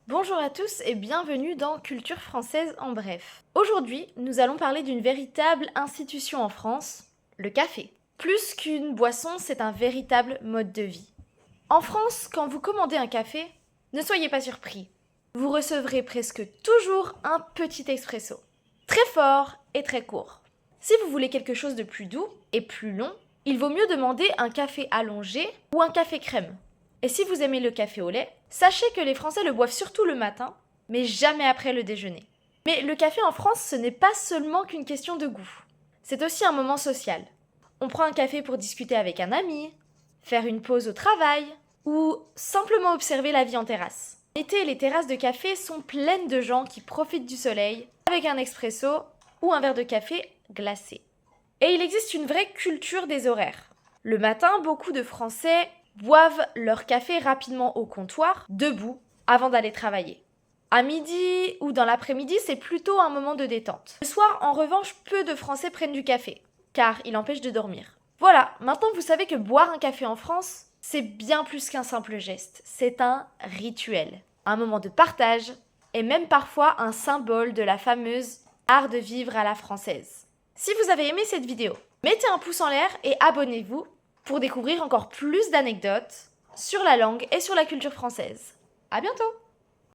Bonjour à tous et bienvenue dans Culture française en bref. Aujourd'hui, nous allons parler d'une véritable institution en France, le café. Plus qu'une boisson, c'est un véritable mode de vie. En France, quand vous commandez un café, ne soyez pas surpris. Vous recevrez presque toujours un petit expresso. Très fort et très court. Si vous voulez quelque chose de plus doux et plus long, il vaut mieux demander un café allongé ou un café crème. Et si vous aimez le café au lait, sachez que les Français le boivent surtout le matin, mais jamais après le déjeuner. Mais le café en France, ce n'est pas seulement qu'une question de goût. C'est aussi un moment social. On prend un café pour discuter avec un ami, faire une pause au travail, ou simplement observer la vie en terrasse. En été, les terrasses de café sont pleines de gens qui profitent du soleil avec un expresso ou un verre de café glacé. Et il existe une vraie culture des horaires. Le matin, beaucoup de Français boivent leur café rapidement au comptoir, debout, avant d'aller travailler. À midi ou dans l'après-midi, c'est plutôt un moment de détente. Le soir, en revanche, peu de Français prennent du café, car il empêche de dormir. Voilà, maintenant vous savez que boire un café en France, c'est bien plus qu'un simple geste, c'est un rituel, un moment de partage, et même parfois un symbole de la fameuse art de vivre à la française. Si vous avez aimé cette vidéo, mettez un pouce en l'air et abonnez-vous pour découvrir encore plus d'anecdotes sur la langue et sur la culture française. À bientôt!